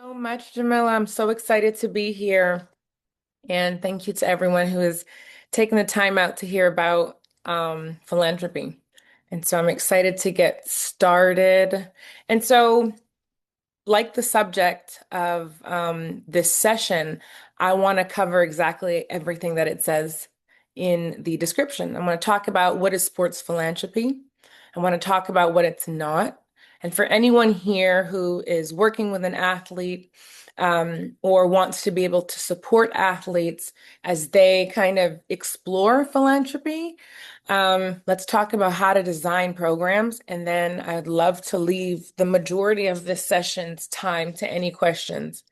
So much, Jamila. I'm so excited to be here. And thank you to everyone who has taken the time out to hear about philanthropy. And so I'm excited to get started. And so, like the subject of this session, I want to cover exactly everything that it says in the description. I want to talk about what is sports philanthropy. I want to talk about what it's not. And for anyone here who is working with an athlete or wants to be able to support athletes as they kind of explore philanthropy, let's talk about how to design programs, and then I'd love to leave the majority of this session's time to any questions.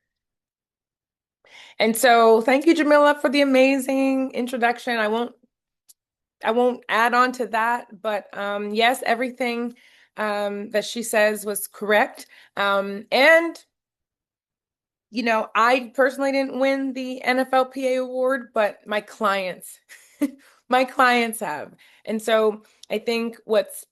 And so thank you, Jamila, for the amazing introduction. I won't add on to that, but yes, everything that she says was correct. And I personally didn't win the NFLPA award, but my clients, my clients have. And so I think what's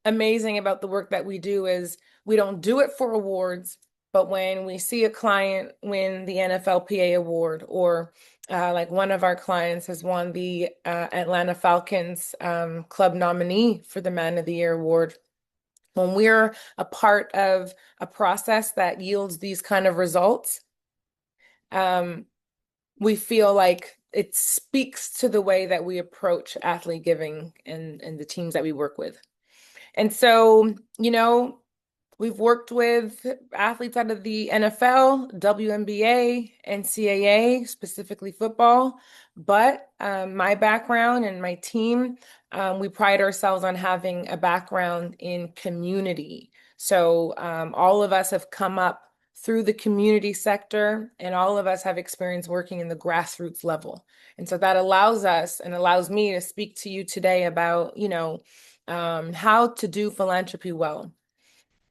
amazing about the work that we do is we don't do it for awards, but when we see a client win the NFLPA award, or like one of our clients has won the Atlanta Falcons club nominee for the Man of the Year award, when we're a part of a process that yields these kind of results, um, we feel like it speaks to the way that we approach athlete giving and the teams that we work with. And so, we've worked with athletes out of the NFL, WNBA, NCAA, specifically football. But my background and my team, we pride ourselves on having a background in community. So all of us have come up through the community sector, and all of us have experience working in the grassroots level. And so that allows us and allows me to speak to you today about, how to do philanthropy well.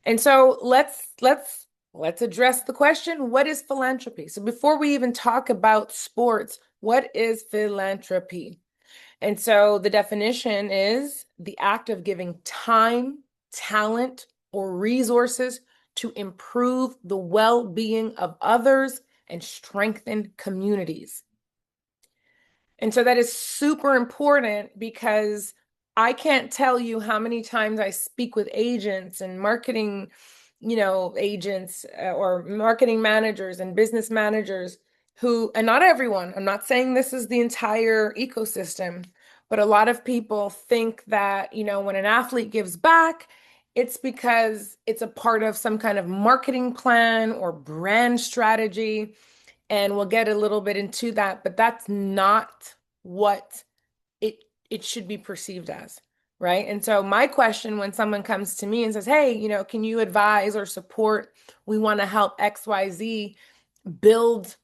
And so let's address the question, what is philanthropy? So before we even talk about sports, what is philanthropy? And so the definition is the act of giving time, talent, or resources to improve the well-being of others and strengthen communities. And so that is super important because I can't tell you how many times I speak with agents and marketing, agents or marketing managers and business managers who, and not everyone, I'm not saying this is the entire ecosystem, but a lot of people think that, when an athlete gives back, it's because it's a part of some kind of marketing plan or brand strategy, and we'll get a little bit into that, but that's not what it should be perceived as, right? And so my question when someone comes to me and says, "Hey, can you advise or support? We want to help XYZ build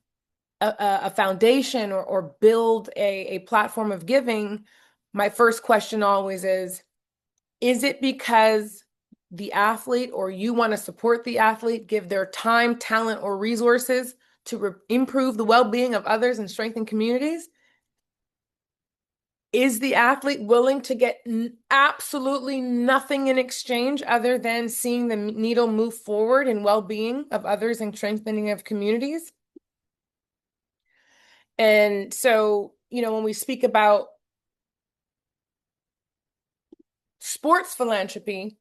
a foundation or build a platform of giving," my first question always is it because the athlete or you want to support the athlete, give their time, talent, or resources to improve the well-being of others and strengthen communities? Is the athlete willing to get absolutely nothing in exchange other than seeing the needle move forward in well-being of others and strengthening of communities? And so, when we speak about sports philanthropy,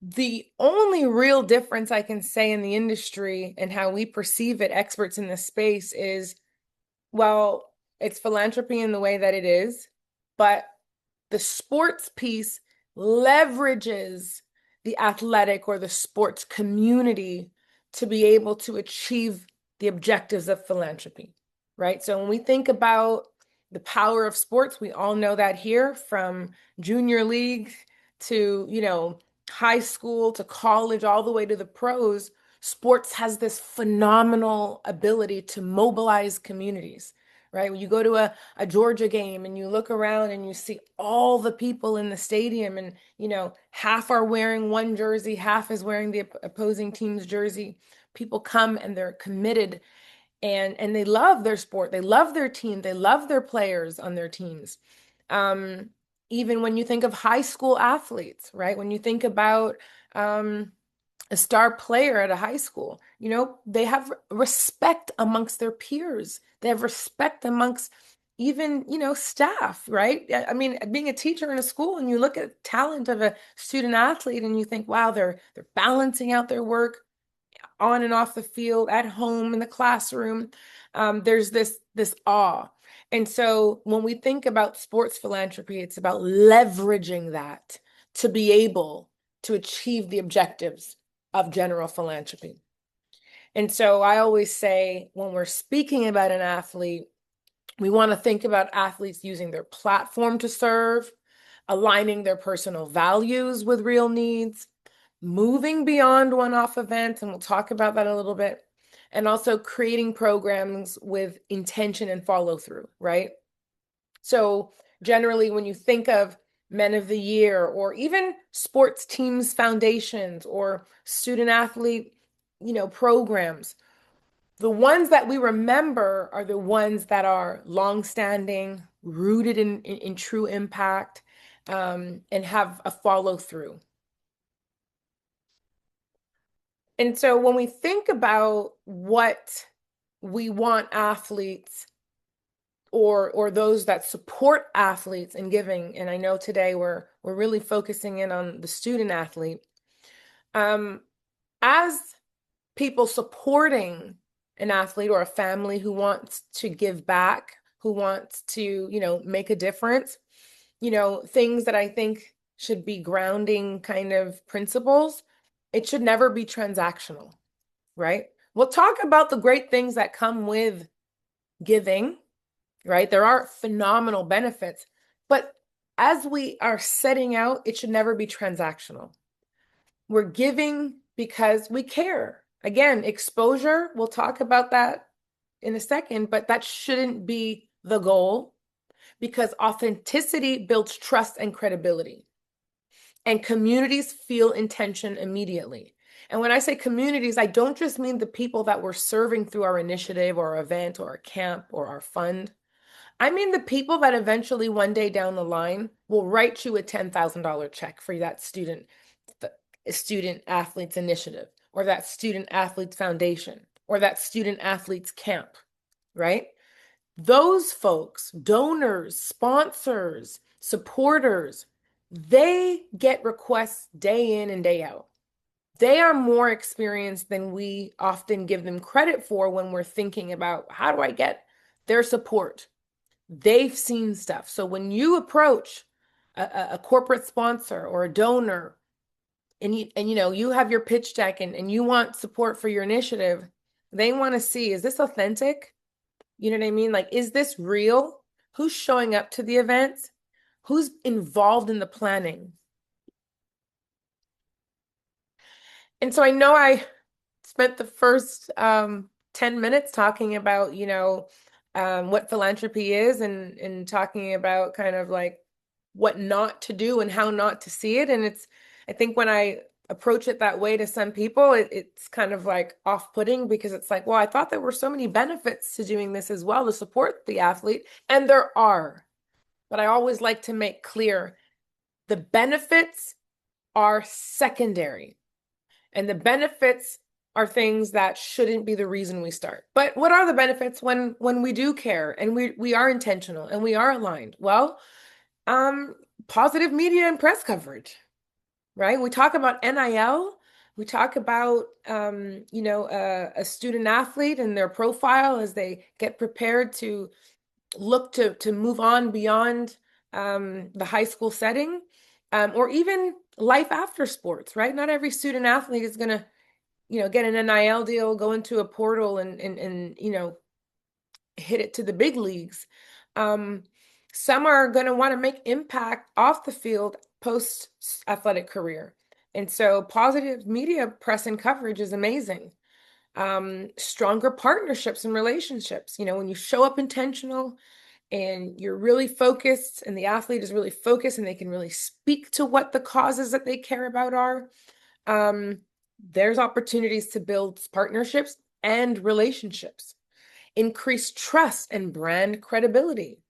the only real difference I can say in the industry and how we perceive it, experts in this space, is, well, it's philanthropy in the way that it is, but the sports piece leverages the athletic or the sports community to be able to achieve the objectives of philanthropy, right? So when we think about the power of sports, we all know that here, from junior league to, high school to college, all the way to the pros, sports has this phenomenal ability to mobilize communities, right? When you go to a Georgia game and you look around and you see all the people in the stadium, and, half are wearing one jersey, half is wearing the opposing team's jersey. People come and they're committed, and they love their sport. They love their team. They love their players on their teams. Um, Even when you think of high school athletes, right? When you think about a star player at a high school, they have respect amongst their peers. They have respect amongst even, staff, right? I mean, being a teacher in a school and you look at talent of a student athlete and you think, wow, they're balancing out their work on and off the field, at home, in the classroom. There's this awe. And so when we think about sports philanthropy, it's about leveraging that to be able to achieve the objectives of general philanthropy. And so I always say when we're speaking about an athlete, we want to think about athletes using their platform to serve, aligning their personal values with real needs, moving beyond one-off events, and we'll talk about that a little bit, and also creating programs with intention and follow through, right? So generally, when you think of Men of the Year or even sports teams foundations or student athlete, programs, the ones that we remember are the ones that are long-standing, rooted in true impact, and have a follow through. And so when we think about what we want athletes or those that support athletes in giving, and I know today we're really focusing in on the student athlete, as people supporting an athlete or a family who wants to give back, who wants to, make a difference, things that I think should be grounding kind of principles. It should never be transactional, right? We'll talk about the great things that come with giving, right? There are phenomenal benefits, but as we are setting out, it should never be transactional. We're giving because we care. Again, exposure, we'll talk about that in a second, but that shouldn't be the goal because authenticity builds trust and credibility. And communities feel intention immediately. And when I say communities, I don't just mean the people that we're serving through our initiative or our event or our camp or our fund. I mean the people that eventually one day down the line will write you a $10,000 check for that student athletes initiative or that student athletes foundation or that student athletes camp, right? Those folks, donors, sponsors, supporters, they get requests day in and day out. They are more experienced than we often give them credit for when we're thinking about how do I get their support. They've seen stuff. So when you approach a corporate sponsor or a donor and you have your pitch deck and you want support for your initiative, they want to see, is this authentic? You know what I mean? Like, is this real? Who's showing up to the events? Who's involved in the planning? And so I know I spent the first 10 minutes talking about, what philanthropy is and talking about kind of like what not to do and how not to see it. And I think when I approach it that way to some people, it's kind of like off-putting because it's like, well, I thought there were so many benefits to doing this as well to support the athlete. And there are, but I always like to make clear the benefits are secondary. And the benefits are things that shouldn't be the reason we start. But what are the benefits when we do care and we are intentional and we are aligned? Well, positive media and press coverage, right? We talk about NIL. We talk about, a student athlete and their profile as they get prepared to look to move on beyond the high school setting, or even life after sports, right? Not every student athlete is going to, get an NIL deal, go into a portal and hit it to the big leagues. Some are going to want to make impact off the field post athletic career. And so positive media press and coverage is amazing. Stronger partnerships and relationships. When you show up intentional and you're really focused and the athlete is really focused and they can really speak to what the causes that they care about are, there's opportunities to build partnerships and relationships, increase trust and brand credibility.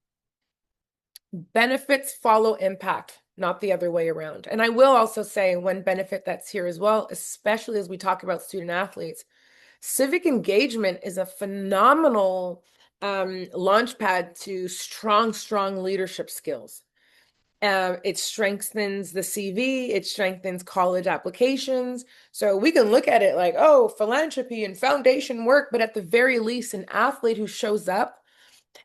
Benefits follow impact. not the other way around. And I will also say one benefit that's here as well, especially as we talk about student athletes, civic engagement is a phenomenal launch pad to strong leadership skills. It strengthens the CV, it strengthens college applications. So we can look at it like, oh, philanthropy and foundation work, but at the very least, an athlete who shows up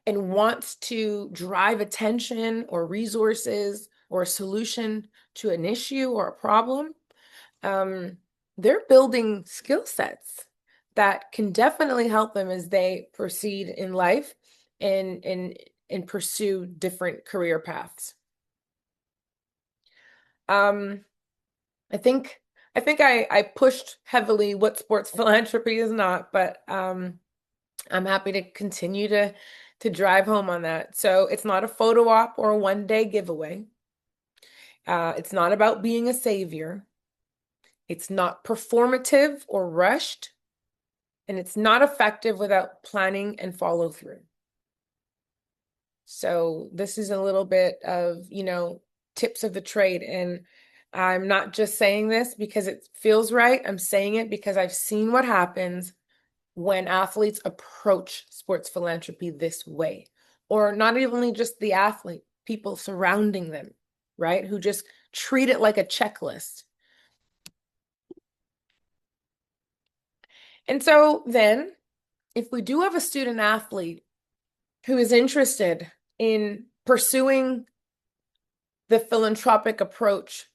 and wants to drive attention or resources or a solution to an issue or a problem, um, they're building skill sets that can definitely help them as they proceed in life and pursue different career paths. Um, I think I pushed heavily what sports philanthropy is not, but I'm happy to continue to drive home on that. So it's not a photo op or a one-day giveaway. It's not about being a savior. It's not performative or rushed, and it's not effective without planning and follow through. So this is a little bit of, tips of the trade. And I'm not just saying this because it feels right. I'm saying it because I've seen what happens when athletes approach sports philanthropy this way, or not even just the athlete, people surrounding them, right? Who just treat it like a checklist. And so then, if we do have a student athlete who is interested in pursuing the philanthropic approach,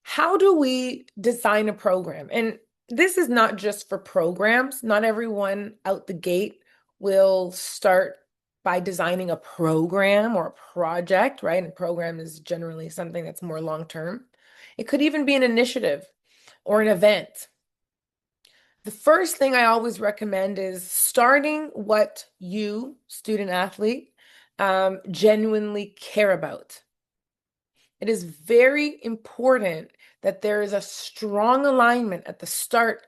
how do we design a program? And this is not just for programs. Not everyone out the gate will start by designing a program or a project, right? And a program is generally something that's more long-term. It could even be an initiative or an event. The first thing I always recommend is starting what you, student athlete, genuinely care about. It is very important that there is a strong alignment at the start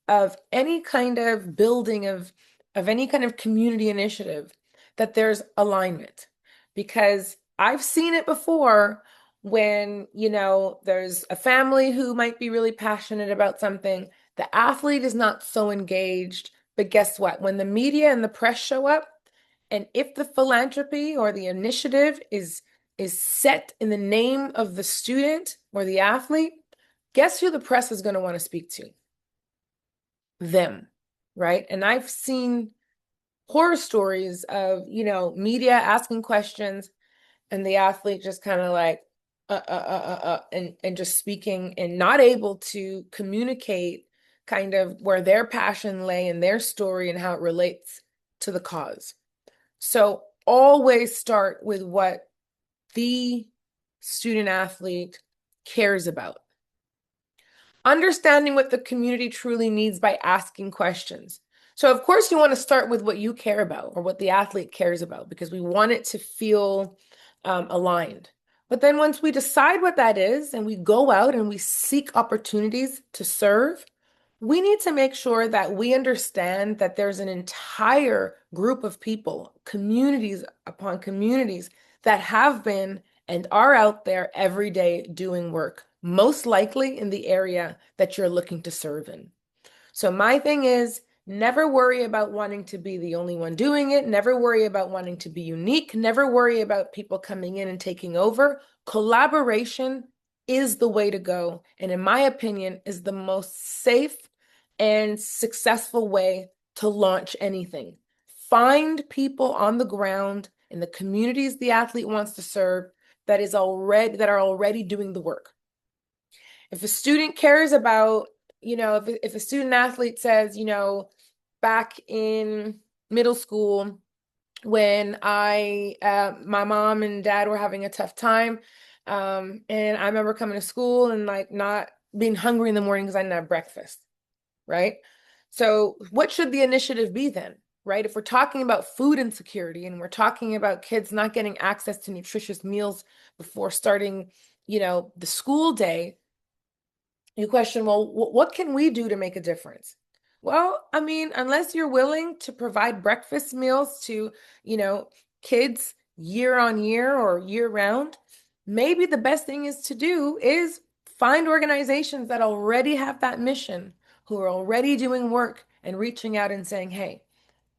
of any kind of building of any kind of community initiative, that there's alignment. Because I've seen it before when, there's a family who might be really passionate about something, the athlete is not so engaged, but guess what? When the media and the press show up, and if the philanthropy or the initiative is set in the name of the student or the athlete, guess who the press is going to want to speak to? Them, right? And I've seen horror stories of, media asking questions and the athlete just kind of like, and just speaking and not able to communicate kind of where their passion lay in their story and how it relates to the cause. So always start with what the student athlete cares about. Understanding what the community truly needs by asking questions. So, of course, you want to start with what you care about or what the athlete cares about, because we want it to feel aligned. But then once we decide what that is and we go out and we seek opportunities to serve, we need to make sure that we understand that there's an entire group of people, communities upon communities, that have been and are out there every day doing work, most likely in the area that you're looking to serve in. So my thing is, never worry about wanting to be the only one doing it. Never worry about wanting to be unique. Never worry about people coming in and taking over. Collaboration is the way to go, and in my opinion, is the most safe and successful way to launch anything. Find people on the ground in the communities the athlete wants to serve that are already doing the work. If a student cares about, if a student athlete says, back in middle school when my mom and dad were having a tough time, and I remember coming to school and like not being hungry in the morning because I didn't have breakfast, right? So what should the initiative be then, right? If we're talking about food insecurity and we're talking about kids not getting access to nutritious meals before starting, the school day, you question, well, what can we do to make a difference? Well, unless you're willing to provide breakfast meals to, kids year on year or year round, maybe the best thing is to do is find organizations that already have that mission, who are already doing work and reaching out and saying, hey,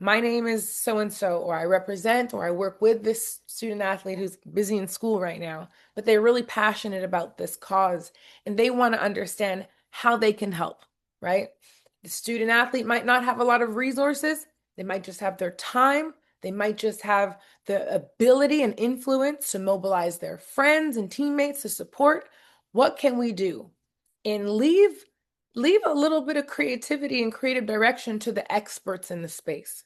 my name is so and so, or I represent or I work with this student athlete who's busy in school right now, but they're really passionate about this cause and they want to understand how they can help, right? The student athlete might not have a lot of resources, they might just have their time, they might just have the ability and influence to mobilize their friends and teammates to support. What can we do? And leave a little bit of creativity and creative direction to the experts in the space.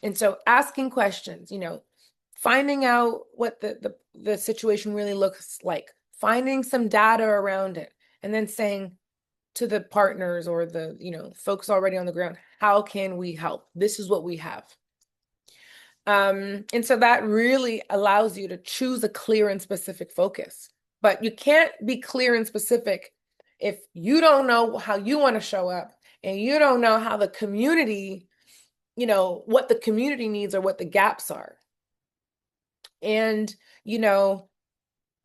And so asking questions, finding out what the situation really looks like, finding some data around it, and then saying to the partners or the, folks already on the ground, how can we help? This is what we have. And so that really allows you to choose a clear and specific focus. But you can't be clear and specific if you don't know how you want to show up and you don't know how the community, what the community needs or what the gaps are. And,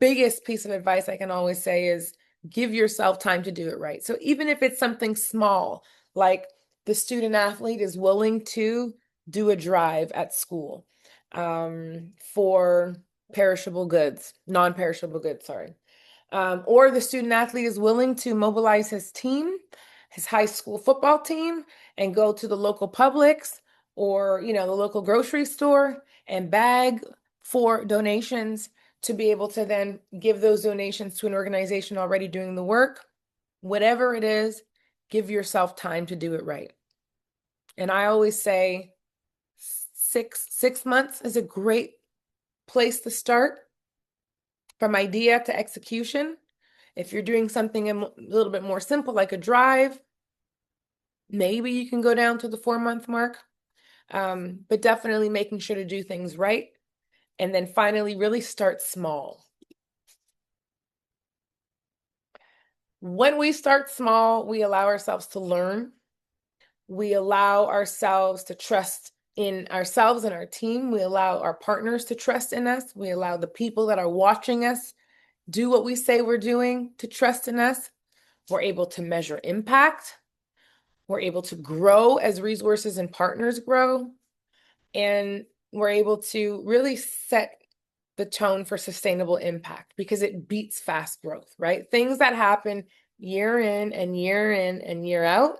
biggest piece of advice I can always say is give yourself time to do it right. So even if it's something small, like the student athlete is willing to do a drive at school for perishable goods, non-perishable goods, sorry. Or the student athlete is willing to mobilize his team, his high school football team, and go to the local Publix or, the local grocery store and bag for donations to be able to then give those donations to an organization already doing the work. Whatever it is, give yourself time to do it right. And I always say 6 months is a great place to start from idea to execution. If you're doing something a little bit more simple, like a drive, maybe you can go down to the 4-month mark. But definitely making sure to do things right. And then finally, really start small. When we start small, we allow ourselves to learn. We allow ourselves to trust in ourselves and our team. We allow our partners to trust in us. We allow the people that are watching us do what we say we're doing to trust in us. We're able to measure impact. We're able to grow as resources and partners grow. And we're able to really set the tone for sustainable impact because it beats fast growth, right? Things that happen year in and year in and year out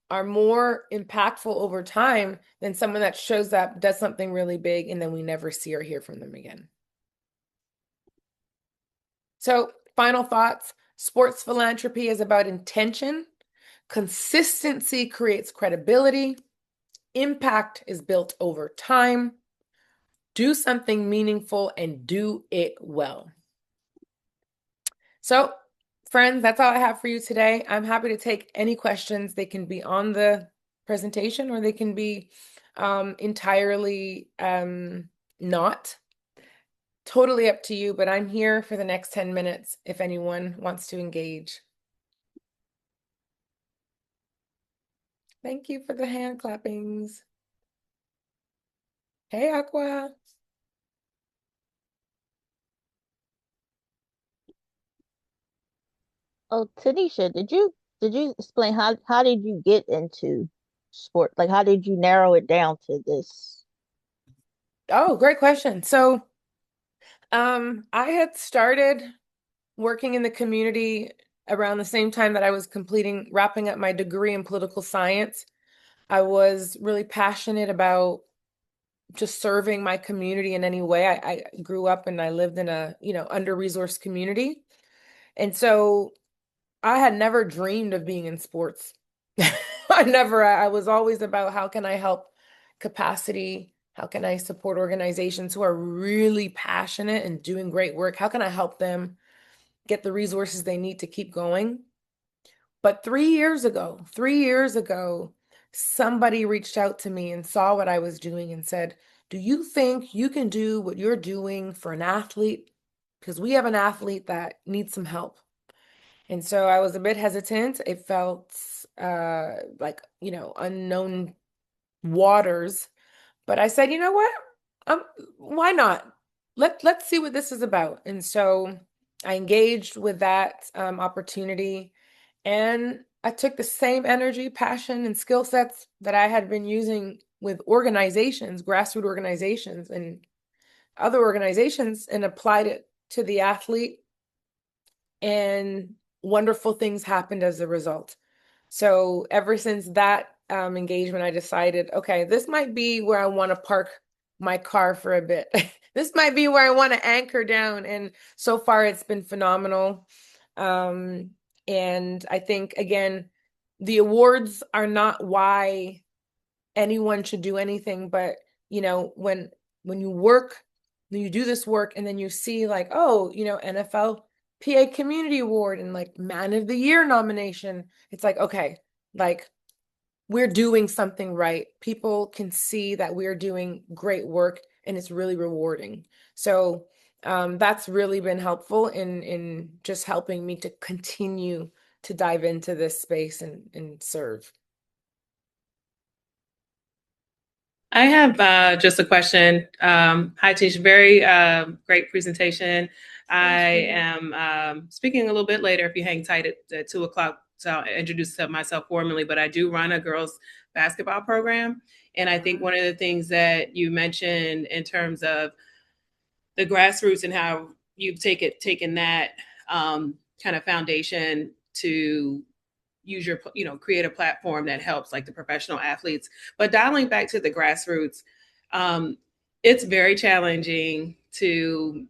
are more impactful over time than someone that shows up, does something really big, and then we never see or hear from them again. So, final thoughts. Sports philanthropy is about intention. Consistency creates credibility. Impact is built over time. Do something meaningful and do it well. So, friends, that's all I have for you today. I'm happy to take any questions. They can be on the presentation or they can be entirely not. Totally up to you, but I'm here for the next 10 minutes if anyone wants to engage. Thank you for the hand clappings. Hey, Aqua. Oh, Tanisha, did you explain how did you get into sport? Like how did you narrow it down to this? Oh, great question. So, I had started working in the community around the same time that I was wrapping up my degree in political science. I was really passionate about just serving my community in any way. I grew up and I lived in a, under-resourced community. And so I had never dreamed of being in sports. I was always about how can I help capacity? How can I support organizations who are really passionate and doing great work? How can I help them get the resources they need to keep going? But 3 years ago, somebody reached out to me and saw what I was doing and said, do you think you can do what you're doing for an athlete? Because we have an athlete that needs some help. And so I was a bit hesitant. It felt like, unknown waters. But I said, you know what? Why not? let's see what this is about. And so I engaged with that opportunity, and I took the same energy, passion, and skill sets that I had been using with organizations, grassroots organizations, and other organizations, and applied it to the athlete, and wonderful things happened as a result. So ever since that engagement, I decided, okay, this might be where I want to park my car for a bit. This might be where I want to anchor down. And so far, it's been phenomenal. Um, and I think, again, the awards are not why anyone should do anything, but when you work, when you do this work, and then you see like, oh, NFL PA Community Award and like Man of the Year nomination, it's like, okay, like we're doing something right. People can see that we're doing great work, and it's really rewarding. So that's really been helpful in just helping me to continue to dive into this space and serve. I have just a question. Hi, Tish. Very great presentation. Thanks, I Gina. am speaking a little bit later if you hang tight at 2 o'clock. So I'll introduce myself formally, but I do run a girls basketball program. And I think one of the things that you mentioned in terms of the grassroots and how you've taken that kind of foundation to use your create a platform that helps like the professional athletes, but dialing back to the grassroots, um, it's very challenging to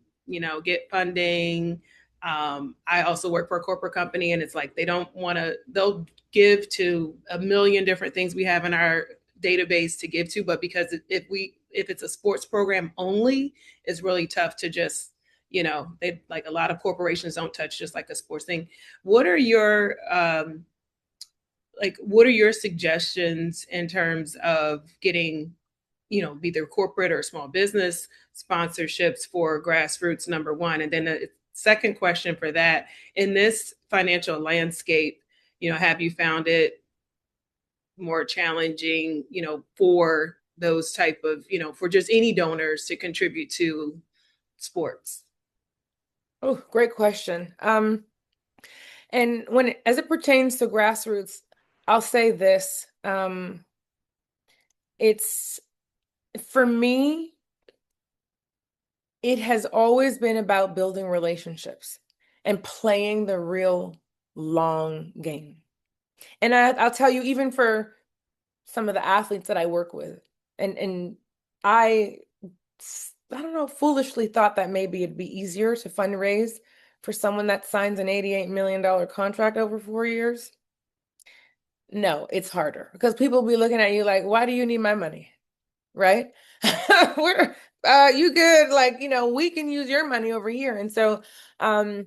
get funding. I also work for a corporate company, and it's like they'll give to a million different things we have in our database to give to, but because if it's a sports program only, it's really tough to just they like a lot of corporations don't touch just like a sports thing. What are your what are your suggestions in terms of getting either corporate or small business sponsorships for grassroots, number one? And then the second question for that, in this financial landscape, have you found it more challenging for those type of for just any donors to contribute to sports? Oh, great question. And as it pertains to grassroots, I'll say this. It's for me, it has always been about building relationships and playing the real long game. And I'll tell you, even for some of the athletes that I work with, and I I don't know, foolishly thought that maybe it'd be easier to fundraise for someone that signs an $88 million contract over 4 years. No, it's harder because people will be looking at you like, why do you need my money? Right? We're you good, like, we can use your money over here. And so um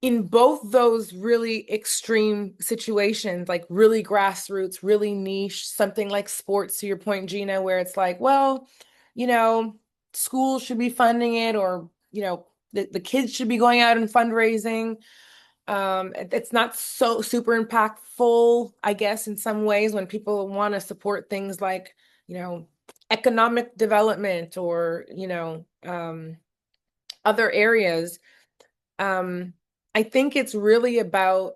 in both those really extreme situations, like really grassroots, really niche, something like sports, to your point, Gina, where it's like, well, you know, schools should be funding it, or, the kids should be going out and fundraising. It's not so super impactful, I guess, in some ways when people want to support things like, you know, economic development, or, other areas. um, I think it's really about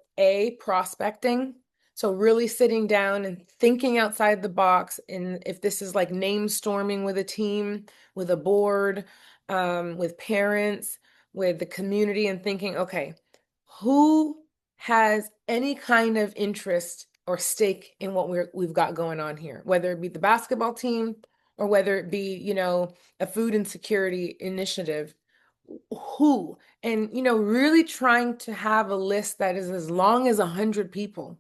prospecting. So really sitting down and thinking outside the box. And if this is like name storming with a team, with a board, with parents, with the community, and thinking, okay, who has any kind of interest or stake in what we've got going on here, whether it be the basketball team, or whether it be, a food insecurity initiative. Who? And really trying to have a list that is as long as 100 people,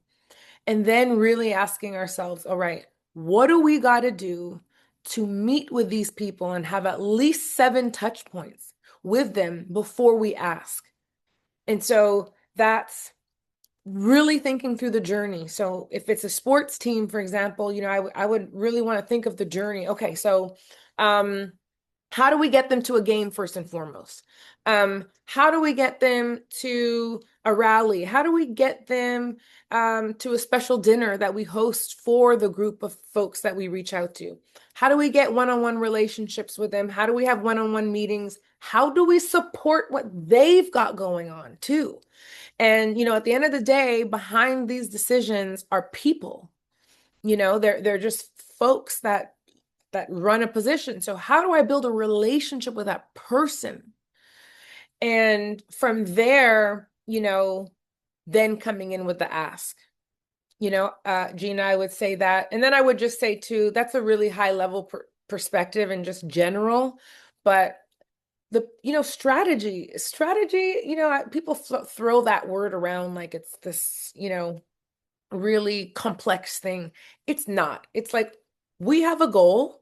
and then really asking ourselves, all right, what do we got to do to meet with these people and have at least 7 touch points with them before we ask? And so that's really thinking through the journey. So if it's a sports team, for example, I would really want to think of the journey. Okay, so um how do we get them to a game first and foremost? How do we get them to a rally? How do we get them to a special dinner that we host for the group of folks that we reach out to? How do we get one-on-one relationships with them? How do we have one-on-one meetings how do we support what they've got going on too? And, at the end of the day, behind these decisions are people. They're just folks that run a position. So how do I build a relationship with that person? And from there, then coming in with the ask. Gina, I would say that. And then I would just say too, that's a really high level perspective and just general, but strategy, people throw that word around like it's this, really complex thing. It's not. It's like, we have a goal.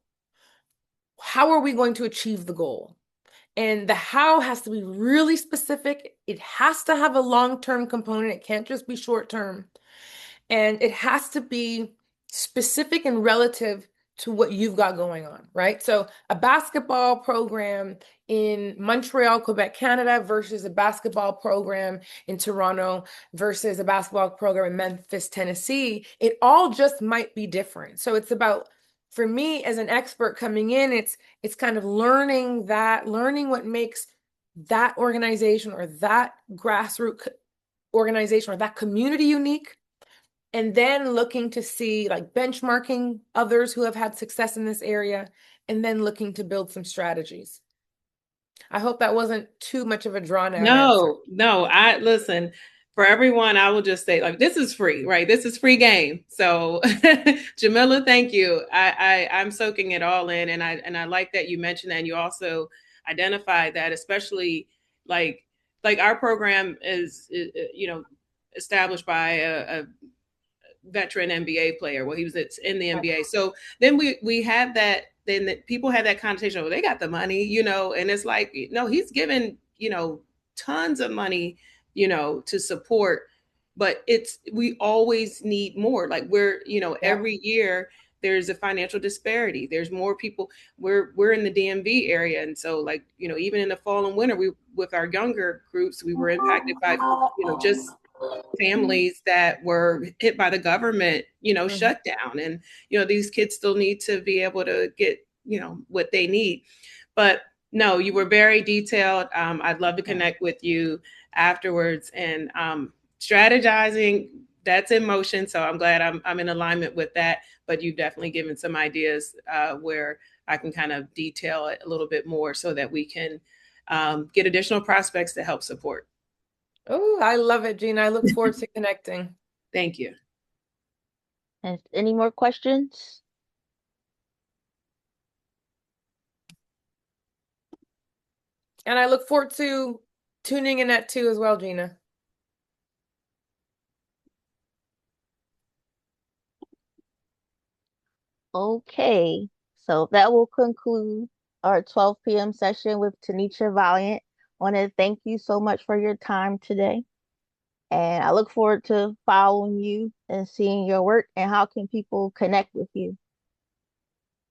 How are we going to achieve the goal? And the how has to be really specific. It has to have a long-term component. It can't just be short-term. And it has to be specific and relative to what you've got going on, right? So a basketball program in Montreal, Quebec, Canada versus a basketball program in Toronto versus a basketball program in Memphis, Tennessee, it all just might be different. So it's about, for me as an expert coming in, it's kind of learning what makes that organization or that grassroots organization or that community unique, and then looking to see, like, benchmarking others who have had success in this area, and then looking to build some strategies. I hope that wasn't too much of a drawn out answer. No, I listen. For everyone, I will just say, like, this is free, right? This is free game. So, Jamila, thank you. I'm soaking it all in, and I like that you mentioned that. And you also identified that, especially like our program is established by a veteran NBA player. Well, he was in the NBA. So then we have that. Then people have that connotation. Oh, they got the money, and it's like, no, he's given tons of money, to support. But we always need more. Like every year there's a financial disparity. There's more people. We're in the DMV area, and so like even in the fall and winter, we with our younger groups, we were impacted by just families that were hit by the government, shutdown. And, these kids still need to be able to get, what they need. But no, you were very detailed. I'd love to connect with you afterwards, and strategizing, that's in motion. So I'm glad I'm in alignment with that. But you've definitely given some ideas where I can kind of detail it a little bit more so that we can get additional prospects to help support. Oh, I love it, Gina. I look forward to connecting. Thank you. And any more questions? And I look forward to tuning in at 2 as well, Gina. Okay, so that will conclude our 12 p.m. session with Tenisha Valliant. I want to thank you so much for your time today. And I look forward to following you and seeing your work. And how can people connect with you?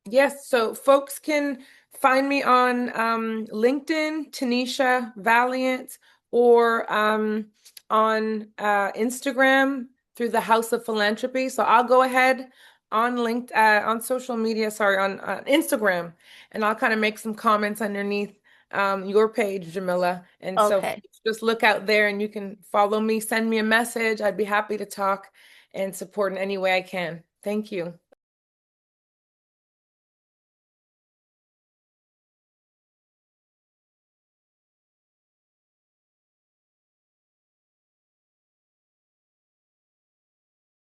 Yes, so folks can find me on LinkedIn, Tenisha Valliant, or on Instagram through the House of Philanthropy. So I'll go ahead on on social media, sorry, on Instagram, and I'll kind of make some comments underneath your page, Jamila. And so Okay. just look out there and you can follow me, send me a message. I'd be happy to talk and support in any way I can. Thank you.